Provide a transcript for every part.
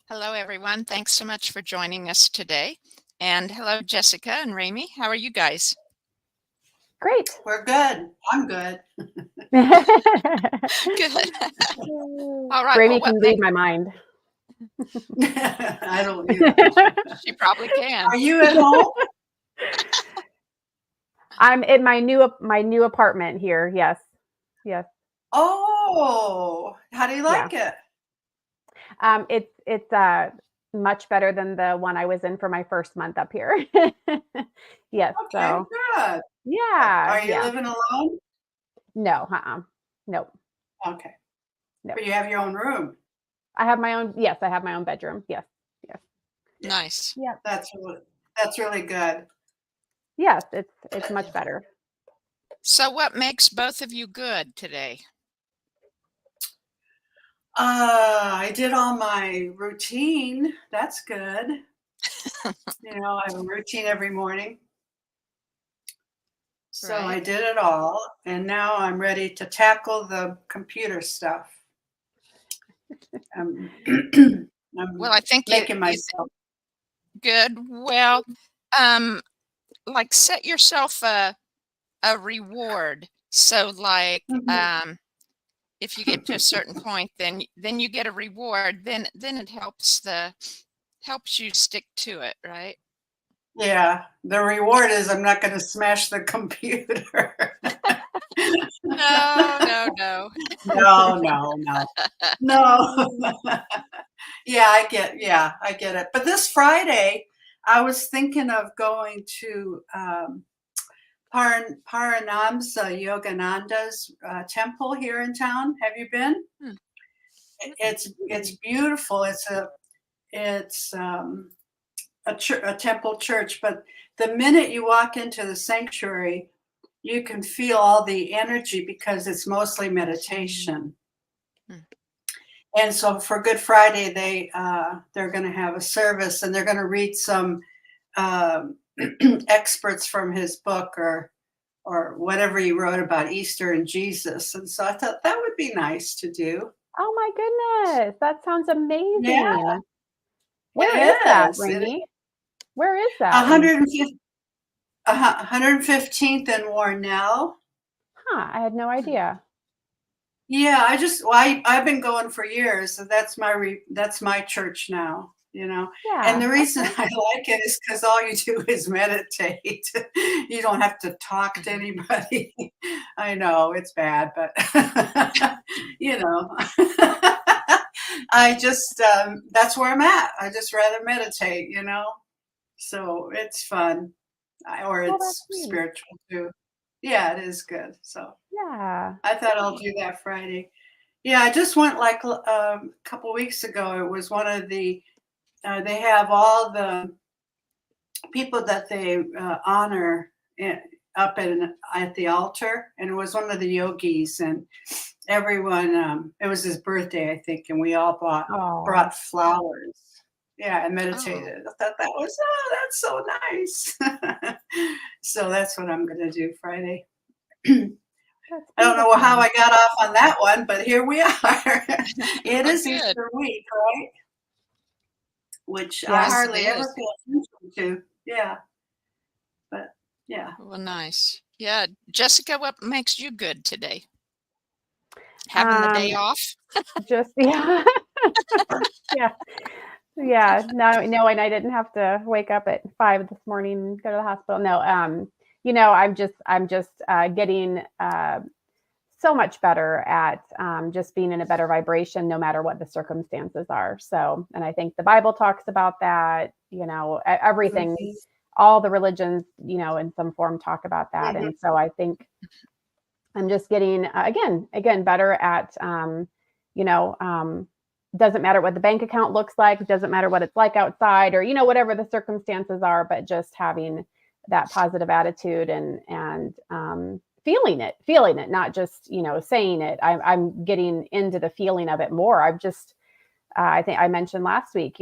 Hello, everyone. Thanks so much for joining us today. And hello, Jessica and Ramie. How are you guys? Great. We're good. I'm good. Good. All right. Ramie can read my mind. I don't either. She probably can. Are you at home? I'm in my new apartment here. Yes. Yes. Oh, how do you like it? It's much better than the one I was in for my first month up here. Yes. Okay, So good. yeah. Are you Yeah. living alone? No. Nope. Okay. Nope. But you have your own room. I have my own. Yes, I have my own bedroom. Yes. Yes. Nice. Yeah. That's really good. Yes. It's much better. So what makes both of you good today? I did all my routine. That's good. I have a routine every morning. So Right. I did it all, and now I'm ready to tackle the computer stuff. I'm Well, I think making myself. good. Well, like set yourself a reward. So like Mhm. if you get to a certain point, then you get a reward. Then it helps you stick to it, right? Yeah, the reward is I'm not going to smash the computer. No. No. Yeah, I get it. But this Friday, I was thinking of going to Paranamsa Yogananda's temple here in town. Have you been? It's beautiful. It's a temple church, but the minute you walk into the sanctuary, you can feel all the energy because it's mostly meditation. And so for Good Friday, they're going to have a service, and they're going to read some experts from his book or whatever he wrote about Easter and Jesus. And so I thought that would be nice to do. Oh my goodness, that sounds amazing. Yeah, Where it is that, is. Ramie? Where is that? 115th and Warnell. Huh, I had no idea. Yeah, I've been going for years, so that's my church now, And Yeah. the reason I like it is because all you do is meditate. You don't have to talk to anybody. I know it's bad, but I just that's where I'm at. I just rather meditate, So it's fun, or Oh, that's it's neat. spiritual too. Yeah, it is good. So Yeah. I thought I'll do that Friday. Yeah, I just went like a couple weeks ago. It was one of the, they have all the people that they honor up at the altar, and it was one of the yogis, and everyone. It was his birthday, I think, and we all brought flowers. Yeah, and meditated. I thought that's so nice. So that's what I'm going to do Friday. I don't know how I got off on that one, but here we are. It is Easter week, right? Which I hardly ever pay attention to. Yeah. But yeah. Well, nice. Yeah. Jessica, what makes you good today? Having the day off? Just, yeah. Yeah. Knowing I didn't have to wake up at 5 this morning and go to the hospital. No, I'm just getting so much better at just being in a better vibration, no matter what the circumstances are. So, and I think the Bible talks about that, everything, all the religions, in some form talk about that. And so I think I'm just getting, again, better at, doesn't matter what the bank account looks like. It doesn't matter what it's like outside or, whatever the circumstances are, but just having that positive attitude and feeling it, not just, saying it. I'm getting into the feeling of it more. I've just, I think I mentioned last week,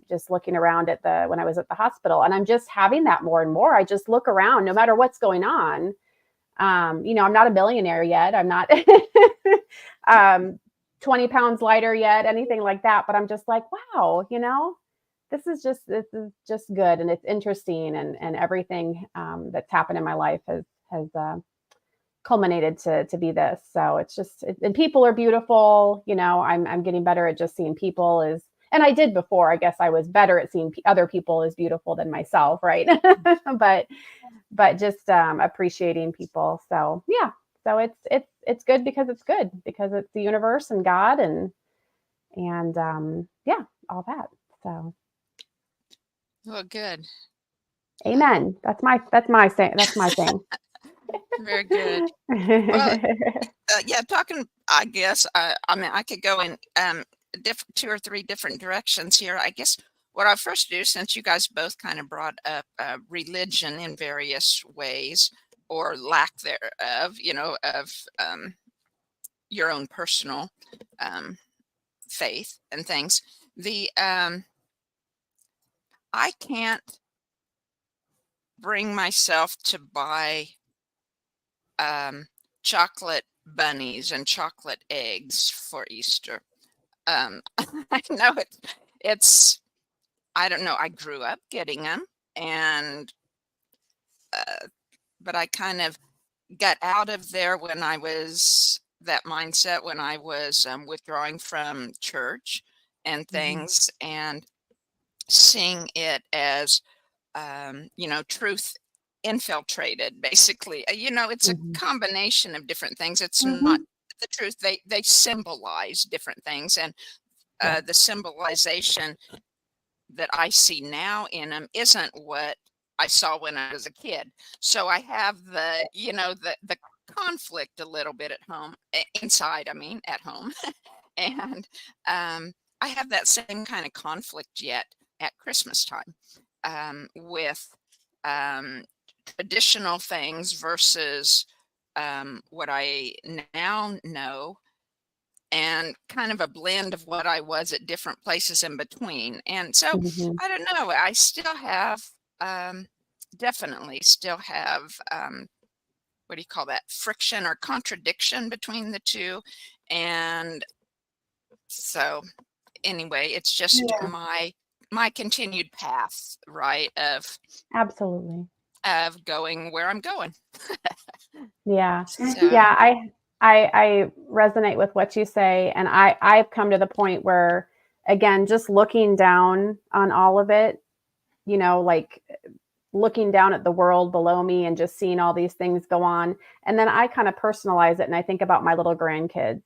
just looking around when I was at the hospital, and I'm just having that more and more. I just look around no matter what's going on. I'm not a millionaire yet. I'm not, 20 pounds lighter yet, anything like that. But I'm just like, wow, this is just good, and it's interesting, and everything that's happened in my life has culminated to be this. So it's just, and people are beautiful. I'm getting better at just seeing people and I did before. I guess I was better at seeing other people as beautiful than myself, right? but just appreciating people. So yeah, so it's good because it's the universe and God and yeah, all that. So. Well, good. Amen. That's my thing. Very good. Well, yeah, talking, I guess, I mean, I could go in two or three different directions here. I guess what I first do, since you guys both kind of brought up religion in various ways or lack thereof, of your own personal faith and things, I can't bring myself to buy chocolate bunnies and chocolate eggs for Easter. I know it's, I don't know. I grew up getting them, and but I kind of got out of there when I was that mindset when I was withdrawing from church and things, and seeing it as truth infiltrated, basically. It's a combination of different things. It's not the truth. They symbolize different things, and the symbolization that I see now in them isn't what I saw when I was a kid. So I have the conflict a little bit at home, inside, I mean, at home. And I have that same kind of conflict yet at Christmas time, with traditional things versus what I now know, and kind of a blend of what I was at different places in between. And so I don't know, I still have definitely still have what do you call that, friction or contradiction between the two. And so anyway, it's just my continued path, right, Absolutely. of going where I'm going. Yeah. So, Yeah. I resonate with what you say. And I've come to the point where, again, just looking down on all of it, like looking down at the world below me and just seeing all these things go on. And then I kind of personalize it. And I think about my little grandkids.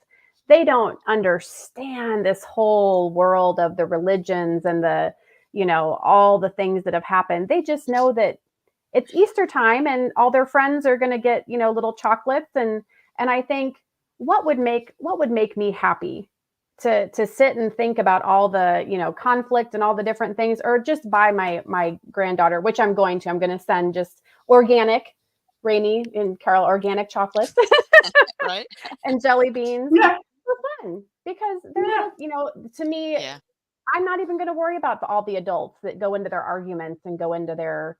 They don't understand this whole world of the religions and all the things that have happened. They just know that it's Easter time and all their friends are going to get, little chocolates. And I think what would make me happy to sit and think about all the, conflict and all the different things, or just buy my granddaughter, which I'm going to send just organic, Ramie and Carla, organic chocolates right. and jelly beans for fun, because they're, to me, Yeah. I'm not even going to worry about all the adults that go into their arguments and go into their,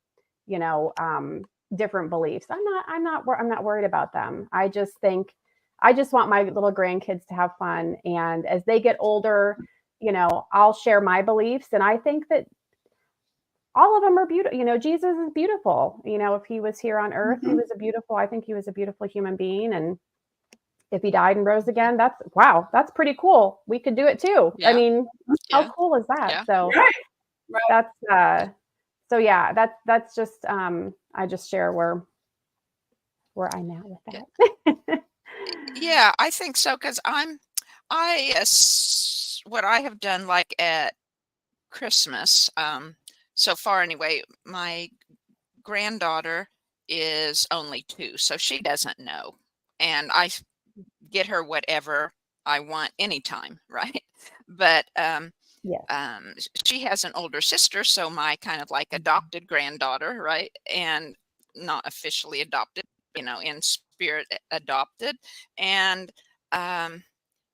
different beliefs. I'm not worried about them. I just want my little grandkids to have fun. And as they get older, I'll share my beliefs. And I think that all of them are beautiful. Jesus is beautiful. If he was here on earth, I think he was a beautiful human being. And if he died and rose again, that's pretty cool. We could do it too. Yeah. I mean, how Yeah. cool is that? Yeah. So Right. that's just, I just share where I'm at with that. Yeah, I think so, because what I have done, like at Christmas, so far anyway, my granddaughter is only 2, so she doesn't know, and I get her whatever I want anytime, right? But Yes. she has an older sister, so my kind of like adopted granddaughter, right? And not officially adopted, in spirit adopted. And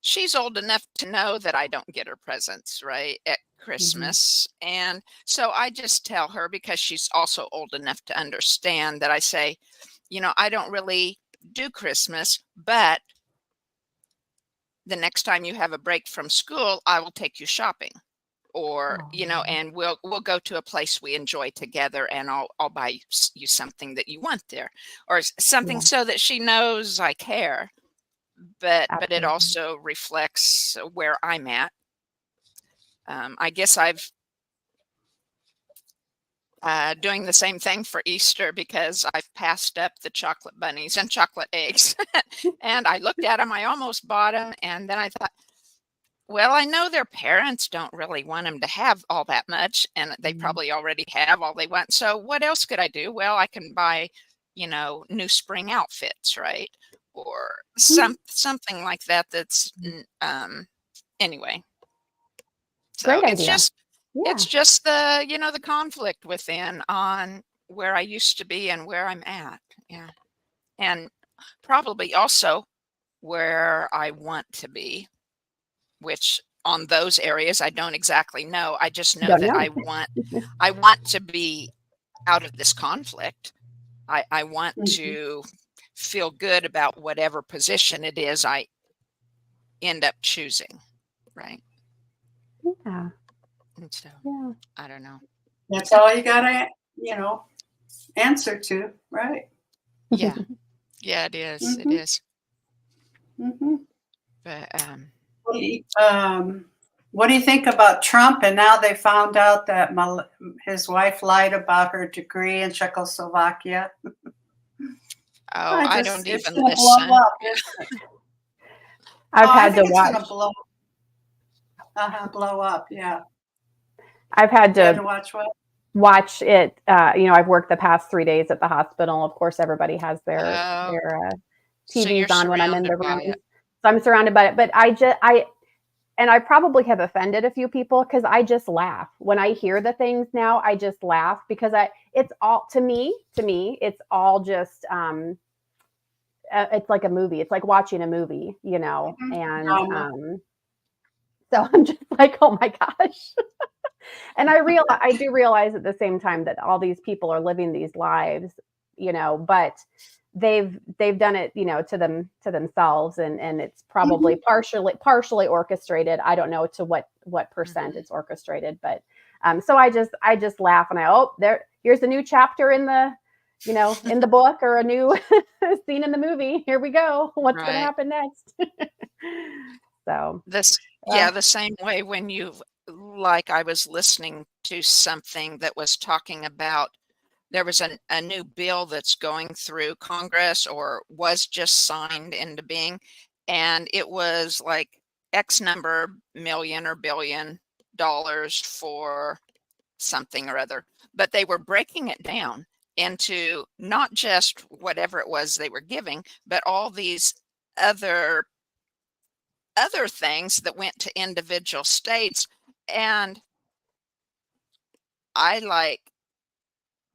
she's old enough to know that I don't get her presents, right, at Christmas. And so I just tell her, because she's also old enough to understand, that I say, I don't really do Christmas, but the next time you have a break from school, I will take you shopping, or, and we'll go to a place we enjoy together, and I'll buy you something that you want there, or something, so that she knows I care. But it also reflects where I'm at. I guess I've doing the same thing for Easter, because I've passed up the chocolate bunnies and chocolate eggs. And I looked at them, I almost bought them, and then I thought, well, I know their parents don't really want them to have all that much, and they probably already have all they want. So what else could I do? Well, I can buy, new spring outfits, right? Or something like that. That's anyway. So Great it's idea. it's just the, the conflict within on where I used to be and where I'm at. Yeah. And probably also where I want to be, which on those areas I don't exactly know. I just know that I want to be out of this conflict. I want to feel good about whatever position it is I end up choosing. Right. Yeah. And so, I don't know. That's all you gotta, answer to, right? Yeah. Yeah, it is. It is. But what do you think about Trump? And now they found out that his wife lied about her degree in Czechoslovakia. I don't even blow listen. up, I've had to watch. It's gonna blow up. Yeah. I've had to watch what? Watch it. I've worked the past 3 days at the hospital. Of course, everybody has their TVs on when I'm in the room. So I'm surrounded by it. But I probably have offended a few people, because I just laugh when I hear the things now. I just laugh because it's all, to me, it's all just, it's like a movie. It's like watching a movie, and so I'm just like, oh my gosh. And I do realize at the same time that all these people are living these lives, but they've done it, to themselves, and it's probably partially orchestrated. I don't know to what percent it's orchestrated, but so I just laugh, and here's a new chapter in the in the book, or a new scene in the movie. Here we go. What's going to happen next? So the same way when I was listening to something that was talking about, there was a new bill that's going through Congress, or was just signed into being, and it was like X number million or billion dollars for something or other, but they were breaking it down into not just whatever it was they were giving, but all these other things that went to individual states. And I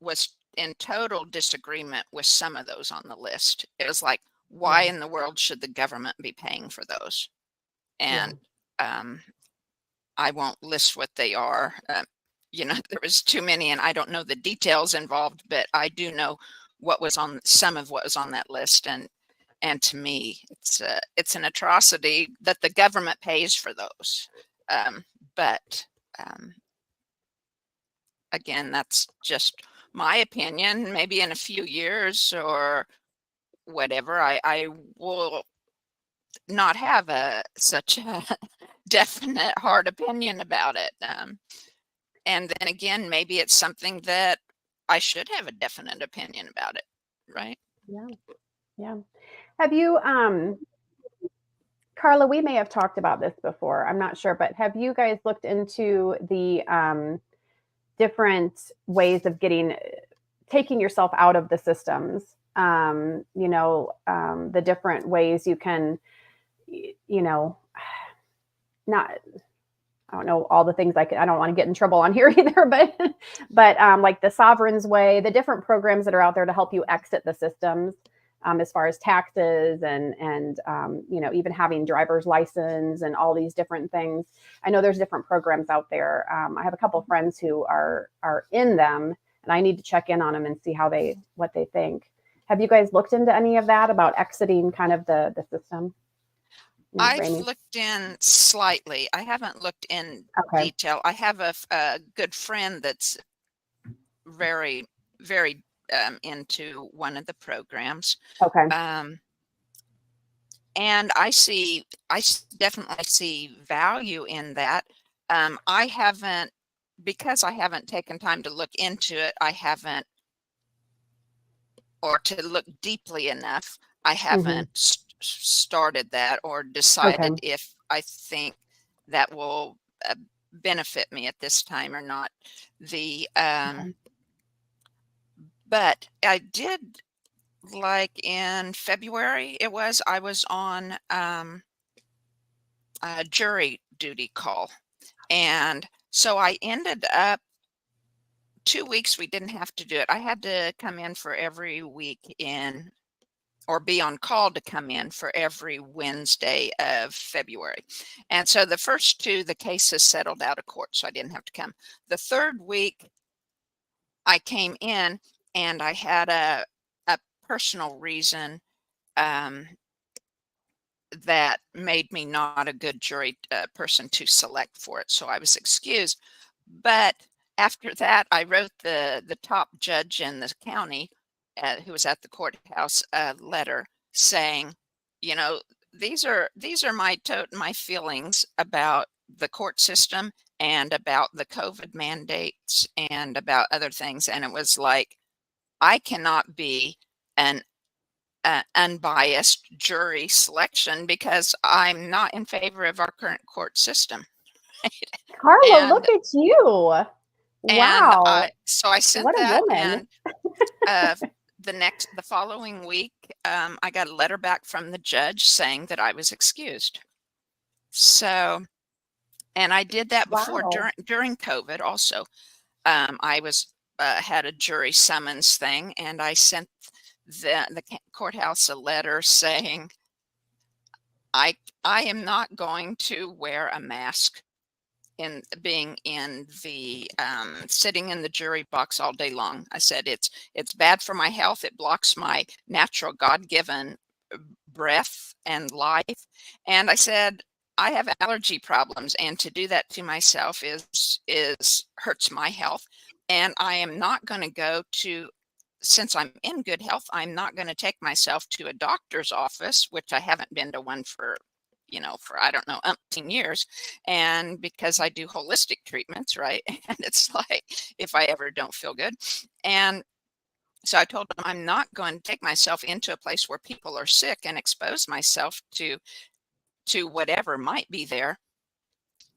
was in total disagreement with some of those on the list. It was like, why in the world should the government be paying for those? And I won't list what they are. There was too many, and I don't know the details involved, but I do know some of what was on that list. And to me, it's an atrocity that the government pays for those. But again, that's just my opinion. Maybe in a few years or whatever, I will not have such a definite hard opinion about it. And then again, maybe it's something that I should have a definite opinion about it, right? Yeah. Have you, Carla, we may have talked about this before, I'm not sure, but have you guys looked into the different ways of taking yourself out of the systems? The different ways you can, I don't know all the things I don't want to get in trouble on here either, but like the Sovereign's Way, the different programs that are out there to help you exit the systems, as far as taxes and even having driver's license and all these different things. I know there's different programs out there. I have a couple of friends who are in them, and I need to check in on them and see what they think. Have you guys looked into any of that about exiting kind of the system? I've Ramie? looked in slightly. I haven't looked in Okay. detail. I have a good friend that's very, very into one of the programs. Okay. And definitely see value in that. I haven't, because I haven't taken time to look into it, or to look deeply enough, I haven't started that or decided Okay. if I think that will benefit me at this time or not. Okay. But I did, like in February, I was on a jury duty call. And so I ended up 2 weeks, we didn't have to do it. I had to come in for every week or be on call to come in for every Wednesday of February. And so the first two, the cases settled out of court, so I didn't have to come. The third week, I came in and I had a personal reason that made me not a good jury person to select for it. So I was excused. But after that, I wrote the top judge in the county who was at the courthouse a letter saying, these are my feelings about the court system and about the COVID mandates and about other things. And it was like, I cannot be an unbiased jury selection because I'm not in favor of our current court system. Carla, look at you. Wow. So I sent What a that, woman. and the following week, I got a letter back from the judge saying that I was excused. So, and I did that before. Wow. During COVID also. I had a jury summons thing, and I sent the courthouse a letter saying I am not going to wear a mask in being in the sitting in the jury box all day long. I said it's bad for my health. It blocks my natural God-given breath and life. And I said I have allergy problems, and to do that to myself is hurts my health. And I am not going to go to, since I'm in good health, I'm not going to take myself to a doctor's office, which I haven't been to one for I don't know, umpteen years. And because I do holistic treatments, right? And it's like, if I ever don't feel good. And so I told them I'm not going to take myself into a place where people are sick and expose myself to whatever might be there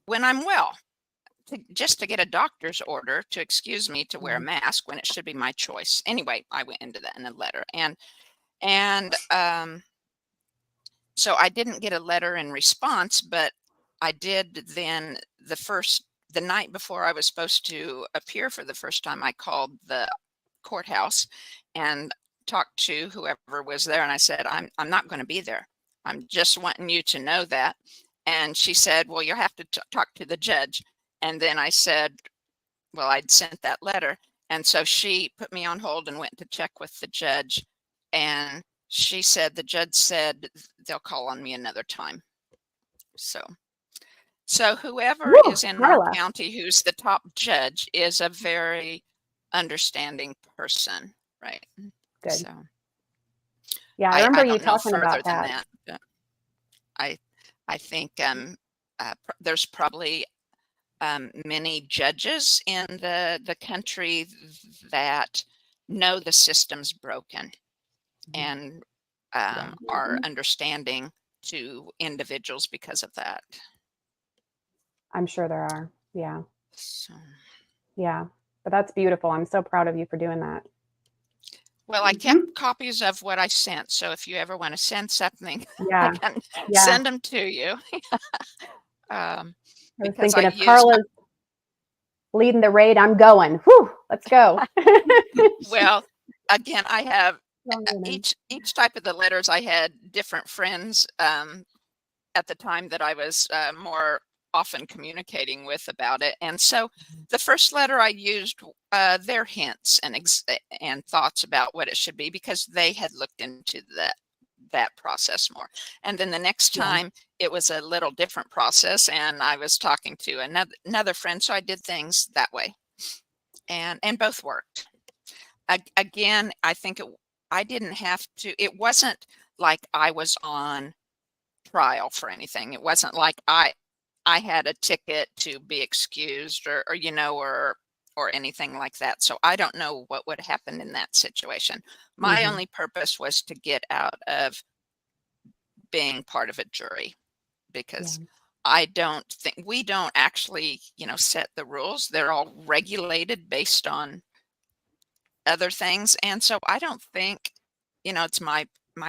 when I'm well. Just to get a doctor's order to excuse me to wear a mask when it should be my choice. Anyway, I went into that in a letter, and so I didn't get a letter in response, but I did then the night before I was supposed to appear for the first time, I called the courthouse and talked to whoever was there, and I said, I'm not going to be there. I'm just wanting you to know that. And she said, well, you'll have to talk to the judge. And then I said, well, I'd sent that letter. And so she put me on hold and went to check with the judge. And she said, the judge said they'll call on me another time. So whoever is in Carla. our county who's the top judge is a very understanding person, right? Good. So yeah, I remember you don't know talking about further than that. that. I think there's probably many judges in the country that know the system's broken and are understanding to individuals because of that. I'm sure there are. Yeah. So. Yeah. But that's beautiful. I'm so proud of you for doing that. Well, I kept copies of what I sent. So if you ever want to send something, Yeah. I can send them to you. I was thinking if Carla's leading the raid, I'm going. Whew, let's go. Well, again, I have each type of the letters. I had different friends at the time that I was more often communicating with about it. And so the first letter I used their hints and thoughts about what it should be, because they had looked into that process more. And then the next Yeah. time it was a little different process, and I was talking to another friend, so I did things that way, and both worked. Again, I think I didn't have to. It wasn't like I was on trial for anything. It wasn't like I had a ticket to be excused, or you know, or anything like that. So I don't know what would happen in that situation. My Mhm. only purpose was to get out of being part of a jury, Yeah. because I don't think we don't actually, set the rules. They're all regulated based on other things. And so I don't think, it's my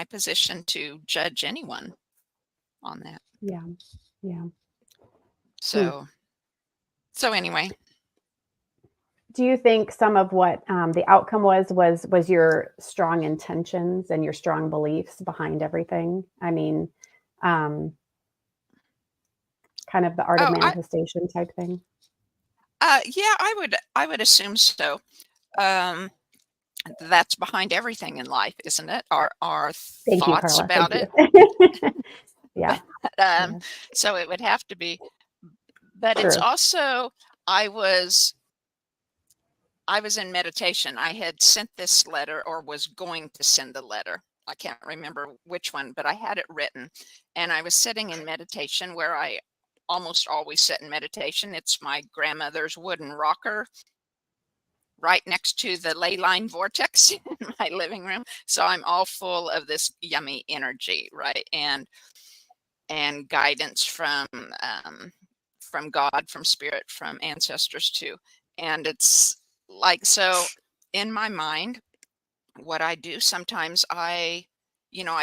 position to judge anyone on that. Yeah. Yeah. Hmm. So anyway, Do you think some of what the outcome was your strong intentions and your strong beliefs behind everything? I mean, um, kind of the art of oh, manifestation type thing. yeah, I would assume so. Um, that's behind everything in life, isn't it? Our Thank you, thoughts Carla. Thank about you. it. Yeah. um, Yeah. so it would have to be, but it's True. also, I was in meditation. I had sent this letter, or was going to send the letter. I can't remember which one, but I had it written, and I was sitting in meditation, where I almost always sit in meditation. It's my grandmother's wooden rocker right next to the ley line vortex in my living room. So I'm all full of this yummy energy, right? And guidance from God, from spirit, from ancestors too. And it's like, so in my mind, what I do sometimes, I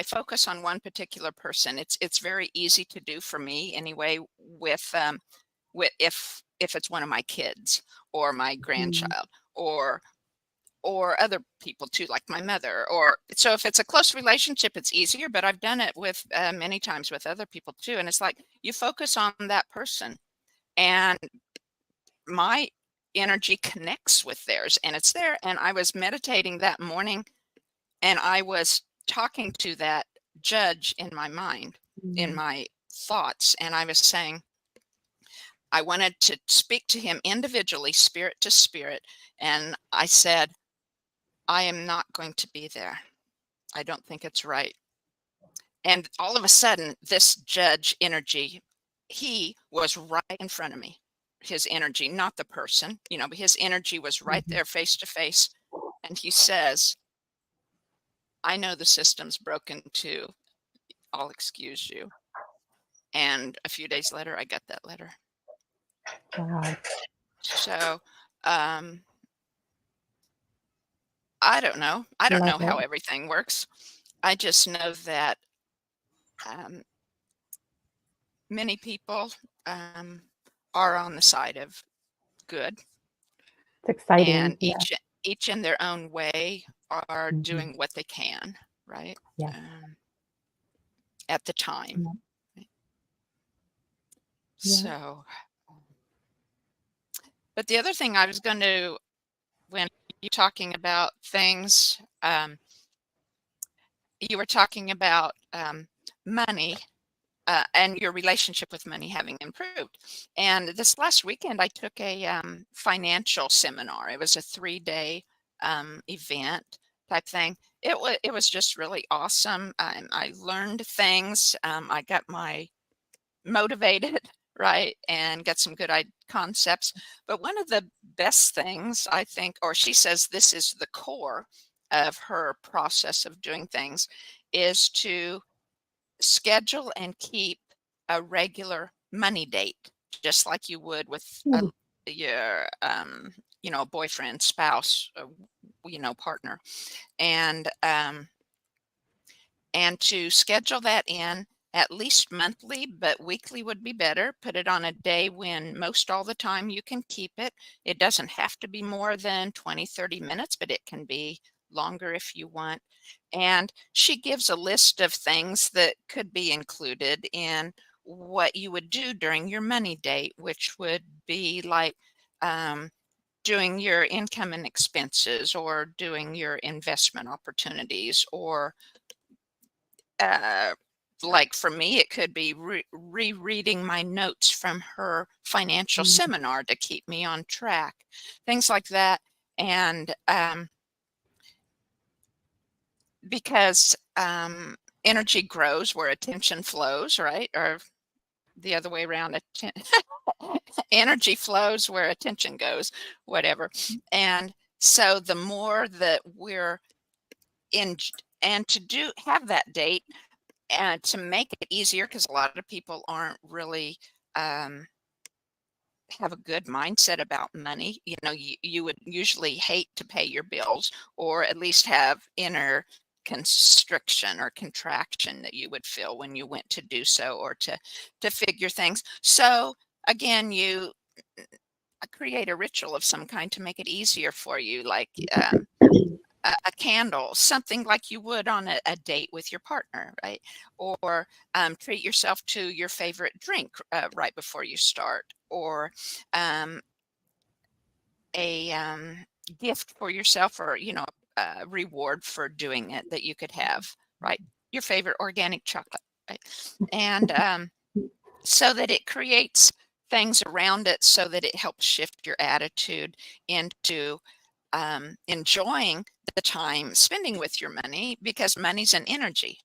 focus on one particular person. It's very easy to do for me anyway, with if it's one of my kids, or my Mm. grandchild, or other people too, like my mother. Or so if it's a close relationship, it's easier, but I've done it with many times with other people too. And it's like, you focus on that person, and my energy connects with theirs, and it's there. And I was meditating that morning, and I was talking to that judge in my mind, in Mm. my thoughts, and I was saying I wanted to speak to him individually, spirit to spirit. And I said, I am not going to be there. I don't think it's right. And all of a sudden, this judge energy, he was right in front of me. His energy, not the person, but his energy was right Mhm. there face to face. And he says, I know the system's broken too. I'll excuse you. And a few days later, I got that letter. Wow. So I don't know. I don't know Love how it. everything works. I just know that um, many people um, are on the side of good, It's exciting. and Yeah. each in their own way are Mhm. doing what they can, right? Yes. um, at the time. Yeah. Yeah. So, but the other thing I was going to, when you're talking about things, you were talking about money, and your relationship with money having improved. And this last weekend, I took a financial seminar. It was a 3-day event type thing. It was just really awesome. I learned things. I got my motivated, right, and got some good concepts. But one of the best things, I think, or she says this is the core of her process of doing things, is to schedule and keep a regular money date, just like you would with Mm. your boyfriend, spouse, partner. And to schedule that in at least monthly, but weekly would be better. Put it on a day when most all the time you can keep it. It doesn't have to be more than 20-30 minutes, but it can be longer if you want. And she gives a list of things that could be included in what you would do during your money date, which would be like doing your income and expenses, or doing your investment opportunities, or like for me, it could be rereading my notes from her financial seminar to keep me on track, things like that. And because energy grows where attention flows, right? Or the other way around, energy flows where attention goes, whatever. And so the more that we're in, and to have that date, and to make it easier, because a lot of people aren't really have a good mindset about money. You know, you would usually hate to pay your bills, or at least have inner constriction or contraction that you would feel when you went to do so, or to figure things. So again, you create a ritual of some kind to make it easier for you, like a candle, something like you would on a date with your partner, right? Or treat yourself to your favorite drink right before you start, or a gift for yourself, or a reward for doing it that you could have, right? Your favorite organic chocolate, right? And so that it creates things around it, so that it helps shift your attitude into enjoying the time spending with your money, because money's an energy.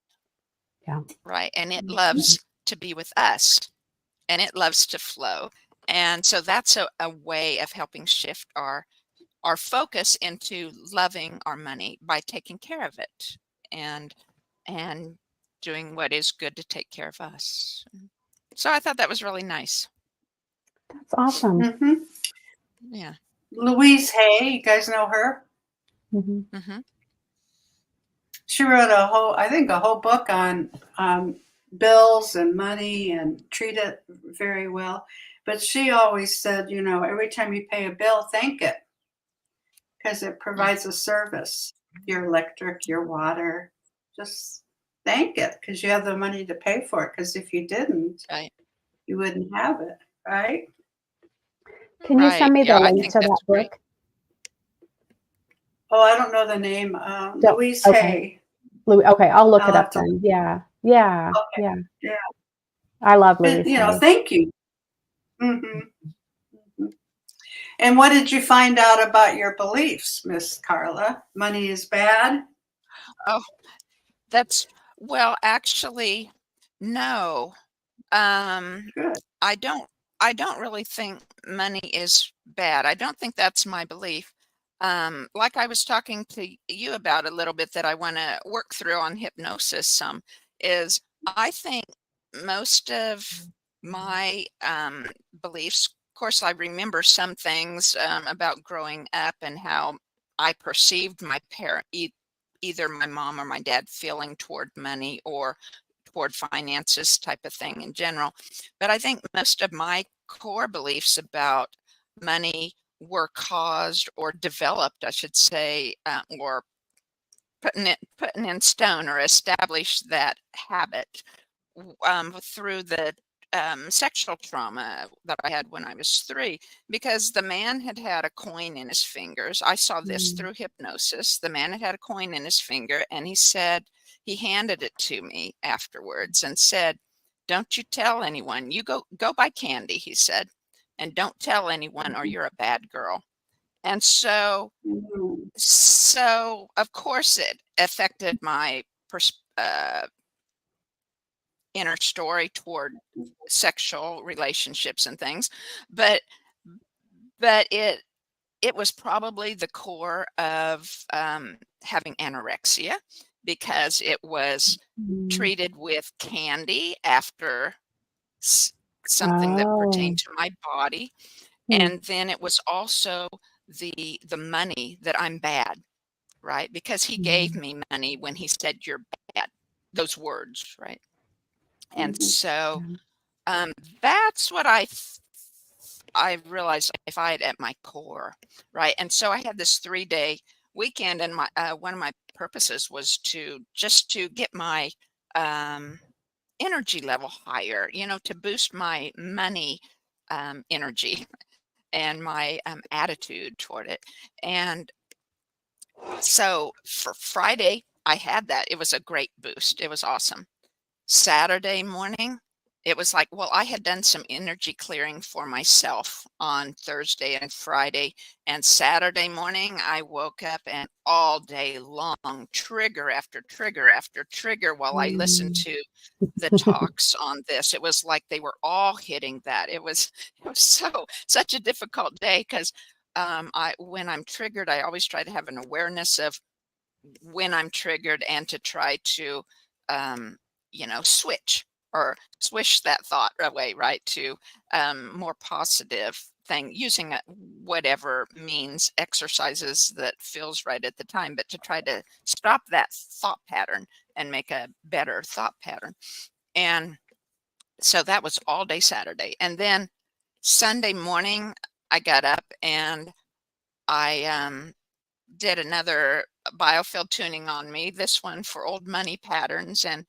Yeah. Right. And it loves to be with us, and it loves to flow. And so that's a way of helping shift our focus into loving our money, by taking care of it, and doing what is good to take care of us. So I thought that was really nice. That's awesome. Mm-hmm. Yeah. Louise Hay, you guys know her? Mm-hmm. Mm-hmm. She wrote a whole book on bills and money, and treat it very well. But she always said, every time you pay a bill, thank it, because it provides a service. Your electric, your water, just thank it, because you have the money to pay for it. Because if you didn't, Right. you wouldn't have it, right? Can you send me the link to that book? Great. Oh, I don't know the name. Louise Hay. Okay, I'll look it up then. Yeah. Okay. Yeah. Yeah. I love Louise You Hay. know, thank you. Mm-hmm. And what did you find out about your beliefs, Miss Carla? Money is bad? Oh, well, actually, no. Good. I don't really think money is bad. I don't think that's my belief. Like I was talking to you about a little bit, that I want to work through on hypnosis some, is I think most of my beliefs, of course, I remember some things about growing up, and how I perceived my parent, either my mom or my dad, feeling toward money, or toward finances, type of thing in general. But I think most of my core beliefs about money were caused, or developed, I should say, or putting in stone, or established that habit through the sexual trauma that I had when I was 3, because the man had a coin in his fingers. I saw this through hypnosis. The man had a coin in his finger, and he handed it to me afterwards and said, "Don't you tell anyone. You go buy candy," he said, "and don't tell anyone, or you're a bad girl." And so of course it affected my inner story toward sexual relationships and things, but it was probably the core of having anorexia, because it was treated with candy after something that pertained to my body. And then it was also the money, that I'm bad, right? Because he gave me money when he said, "You're bad," those words, right? And so that's what I realized I fight at my core, right? And so I had this 3-day weekend, and my one of my purposes was to get my energy level higher, to boost my money energy, and my attitude toward it. And so for Friday, I had that. It was a great boost. It was awesome. Saturday morning, it was like, well, I had done some energy clearing for myself on Thursday and Friday. And Saturday morning, I woke up and all day long, trigger after trigger after trigger, while I listened to the talks on this. It was like they were all hitting that. It was such a difficult day, because when I'm triggered, I always try to have an awareness of when I'm triggered, and to try to switch or swish that thought away, right, to more positive thing, using whatever means, exercises that feels right at the time, but to try to stop that thought pattern and make a better thought pattern. And so that was all day Saturday. And then Sunday morning, I got up and I did another biofield tuning on me, this one for old money patterns. And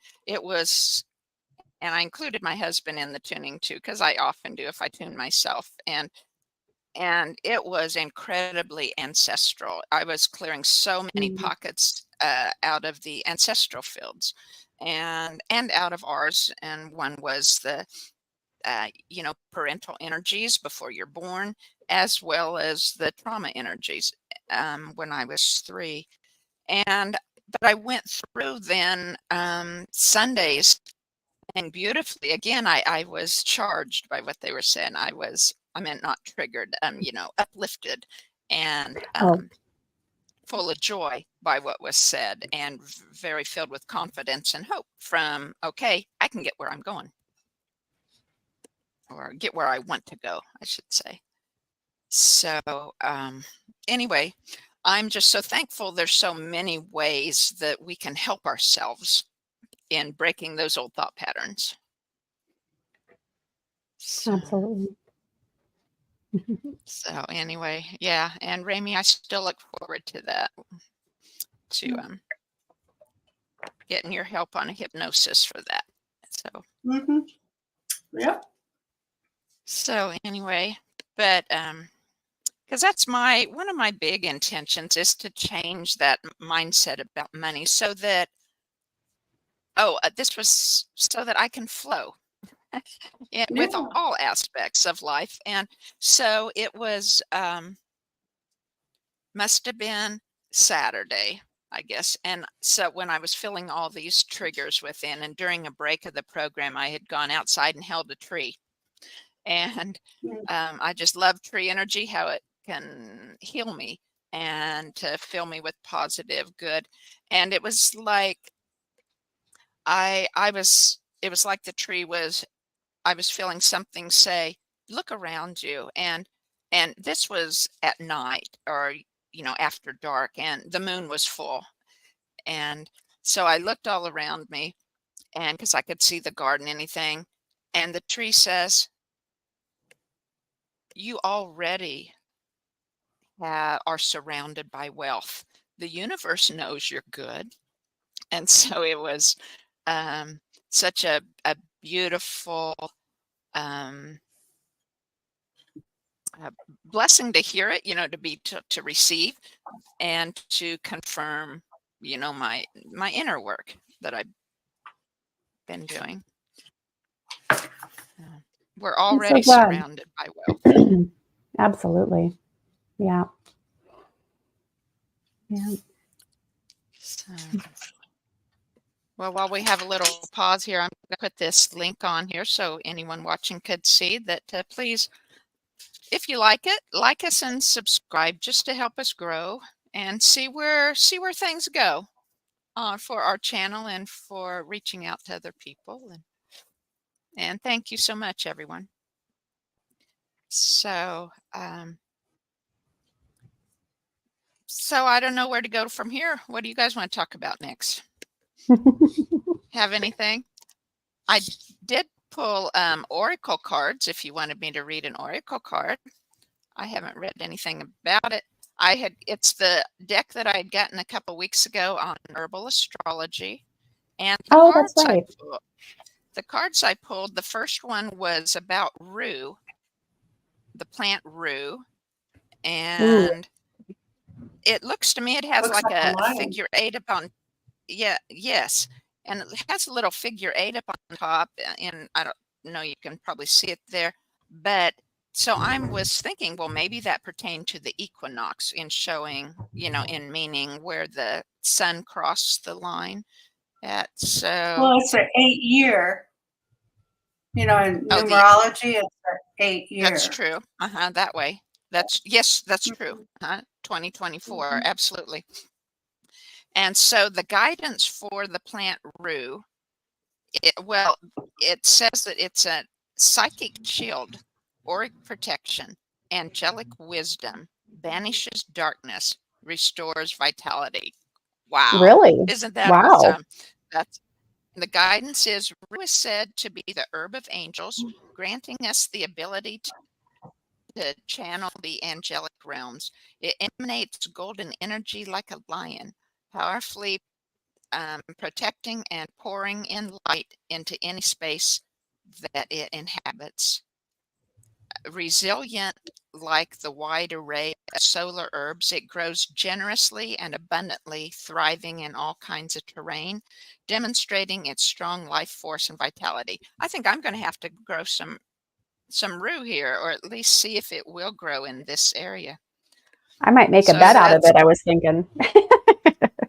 I included my husband in the tuning too, because I often do if I tune myself. And it was incredibly ancestral. I was clearing so many pockets out of the ancestral fields and out of ours. And one was the parental energies before you're born, as well as the trauma energies when I was 3. But I went through then Sundays, and beautifully, again, I was charged by what they were saying. I meant not triggered, uplifted and full of joy by what was said, and very filled with confidence and hope from, okay, I can get where I'm going, or get where I want to go, I should say. So anyway, I'm just so thankful there's so many ways that we can help ourselves in breaking those old thought patterns. Absolutely. So anyway, yeah. And Ramie, I still look forward to that, to getting your help on a hypnosis for that. So Yep. So anyway, but because that's one of my big intentions is to change that mindset about money, so that this was so that I can flow with all aspects of life. And so it was must have been Saturday, I guess. And so when I was feeling all these triggers within, and during a break of the program, I had gone outside and held a tree. And I just love tree energy, how it can heal me and to fill me with positive good. And it was like it was like the tree was, I was feeling something say, look around you. And this was at night, or after dark, and the moon was full. And so I looked all around me, and because I could see the garden, anything, and the tree says, you already are surrounded by wealth. The universe knows you're good. And so it was such a beautiful blessing to hear it, to receive, and to confirm, my inner work that I've been doing. We're already surrounded by wealth. Absolutely. Yeah. Yeah. So, well, while we have a little pause here, I'm going to put this link on here so anyone watching could see that. Please, if you like it, like us and subscribe, just to help us grow and see where things go for our channel and for reaching out to other people. And thank you so much, everyone. So, so I don't know where to go from here. What do you guys want to talk about next? Have anything? I did pull oracle cards if you wanted me to read an oracle card. I haven't read anything about it. It's the deck that I had gotten a couple weeks ago on Herbal Astrology. And that's right. The cards I pulled, the first one was about rue, the plant rue. And it looks to me, it has like a figure 8 upon yes. And it has a little figure 8 up on top, and I don't know, you can probably see it there. But so I was thinking, well, maybe that pertained to the equinox in showing, in meaning where the sun crossed the line at. So, Well, it's an 8 year. In oh, numerology, it's an 8 year. that's true. That way. Yes, that's true. Mhm. 2024, Mhm. absolutely. And so the guidance for the plant rue, it says that it's a psychic shield, auric protection, angelic wisdom, banishes darkness, restores vitality. Wow. Really? Isn't that Wow. awesome? That's the guidance is rue is said to be the herb of angels, granting us the ability to channel the angelic realms. It emanates golden energy like a lion, powerfully protecting and pouring in light into any space that it inhabits. Resilient like the wide array of solar herbs, it grows generously and abundantly, thriving in all kinds of terrain, demonstrating its strong life force and vitality. I think I'm going to have to grow some rue here, or at least see if it will grow in this area. I might make a So bet out of that's, it, I was thinking.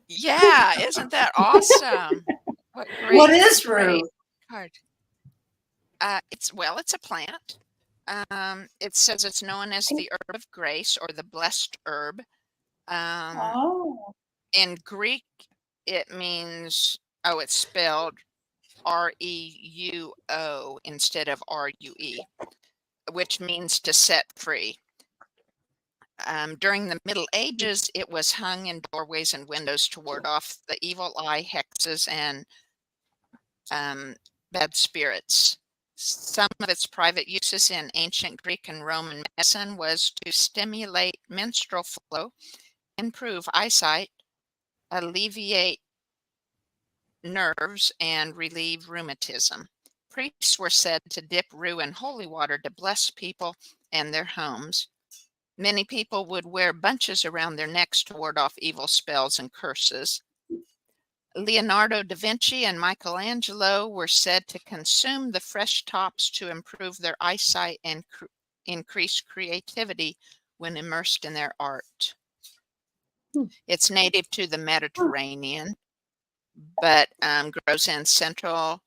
yeah, isn't that awesome? What is Great rue? card. It's a plant. It says it's known as the herb of grace or the blessed herb. Um, Oh, in Greek, it means, it's spelled Reuo instead of Rue, which means to set free. During the Middle Ages, it was hung in doorways and windows to ward off the evil eye, hexes, and bad spirits. Some of its private uses in ancient Greek and Roman medicine was to stimulate menstrual flow, improve eyesight, alleviate nerves, and relieve rheumatism. Priests were said to dip rue in holy water to bless people and their homes. Many people would wear bunches around their necks to ward off evil spells and curses. Leonardo da Vinci and Michelangelo were said to consume the fresh tops to improve their eyesight and increase creativity when immersed in their art. Hmm. It's native to the Mediterranean, but grows in Central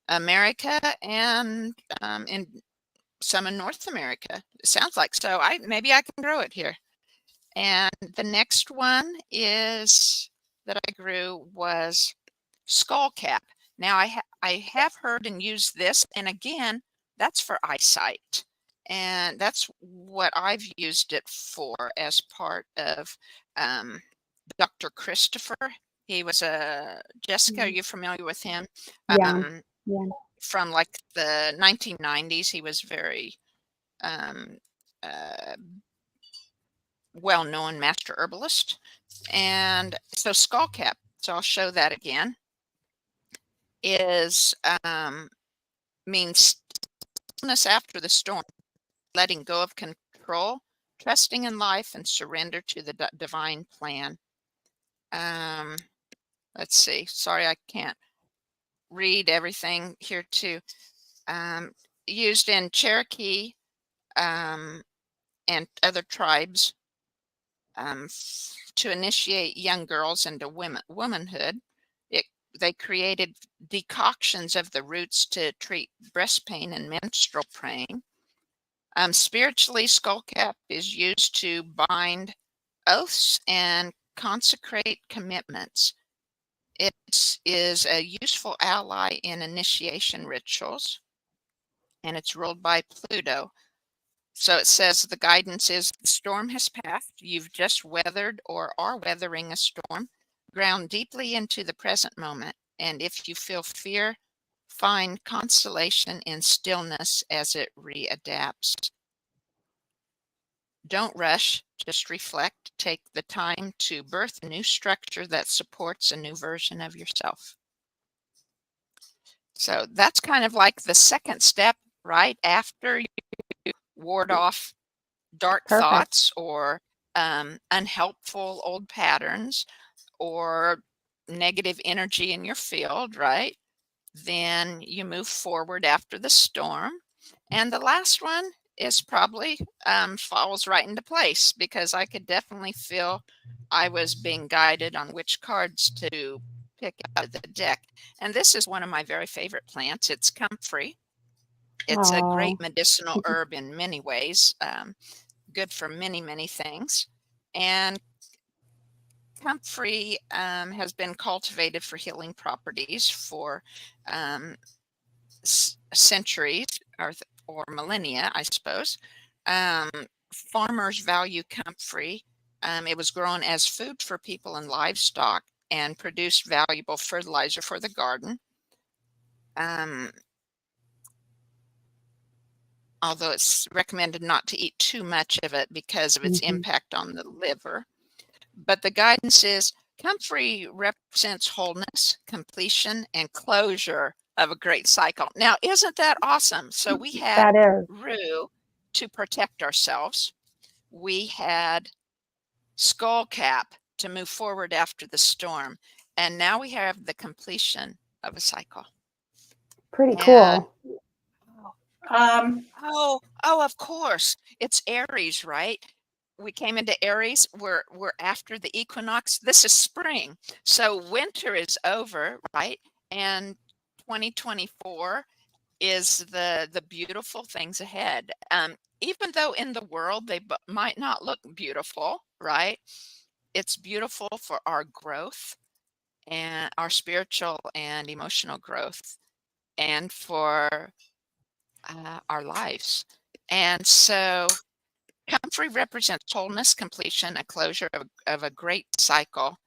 America and in some in North America. It sounds like so. Maybe I can grow it here. And the next one that I grew was skullcap. Now I have heard and used this, and again, that's for eyesight. And that's what I've used it for as part of Dr. Christopher. He was Jessica, are you familiar with him? Yeah. Yeah. From like the 1990s, he was very um, uh, well-known master herbalist. And so skullcap, so I'll show that again, is means stillness after the storm, letting go of control, trusting in life, and surrender to the divine plan. Let's see. Sorry, I can't read everything here too. Used in Cherokee and other tribes to initiate young girls into womanhood. They created decoctions of the roots to treat breast pain and menstrual pain. Spiritually, skullcap is used to bind oaths and consecrate commitments. It is a useful ally in initiation rituals, and it's ruled by Pluto. So it says the guidance is the storm has passed. You've just weathered or are weathering a storm. Ground deeply into the present moment. And if you feel fear, find consolation in stillness as it readapts. Don't rush, just reflect. Take the time to birth a new structure that supports a new version of yourself. So that's kind of like the second step, right after you ward off dark Perfect. thoughts or unhelpful old patterns or negative energy in your field, right? Then you move forward after the storm. And the last one is probably falls right into place, because I could definitely feel I was being guided on which cards to pick out of the deck. And this is one of my very favorite plants. It's comfrey. It's a great Oh, medicinal herb in many ways, good for many, many things. And comfrey has been cultivated for healing properties for centuries or millennia, I suppose. Um, Farmers value comfrey. It was grown as food for people and livestock and produced valuable fertilizer for the garden. Although it's recommended not to eat too much of it because of its impact on the liver. But the guidance is comfrey represents wholeness, completion, and closure of a great cycle. Now, isn't that awesome? So we had that is. Rue to protect ourselves. We had Skullcap to move forward after the storm. And now we have the completion of a cycle. Pretty And cool. of course. It's Aries, right? We came into Aries. We're after the equinox. This is spring. So winter is over, right? And 2024 is the beautiful things ahead. Even though in the world they might not look beautiful, right? It's beautiful for our growth and our spiritual and emotional growth, and for our lives. And so comfrey represents wholeness, completion, a closure of a great cycle.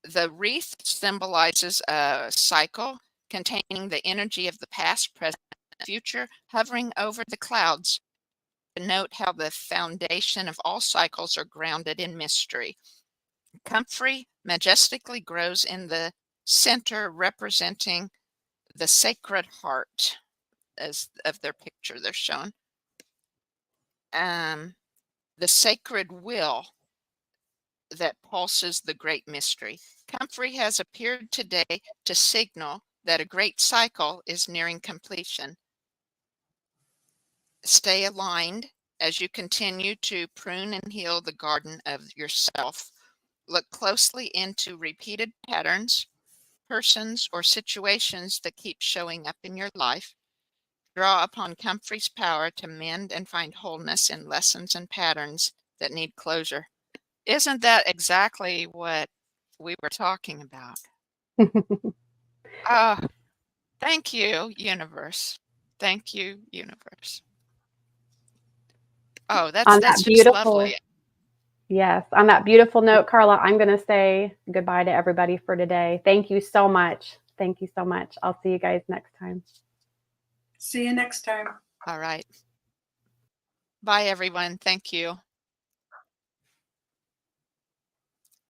The wreath symbolizes a cycle containing the energy of the past, present, and future, hovering over the clouds. To note how the foundation of all cycles are grounded in mystery. Comfrey majestically grows in the center, representing the Sacred Heart, as of their picture they're shown. The sacred will that pulses the great mystery. Comfrey has appeared today to signal that a great cycle is nearing completion. Stay aligned as you continue to prune and heal the garden of yourself. Look closely into repeated patterns, persons, or situations that keep showing up in your life. Draw upon comfrey's power to mend and find wholeness in lessons and patterns that need closure. Isn't that exactly what we were talking about? Oh, thank you, universe. Thank you, universe. Oh, On that's that just beautiful, lovely. yes, on that beautiful note, Carla, I'm going to say goodbye to everybody for today. Thank you so much. Thank you so much. I'll see you guys next time. See you next time. All right. Bye, everyone. Thank you.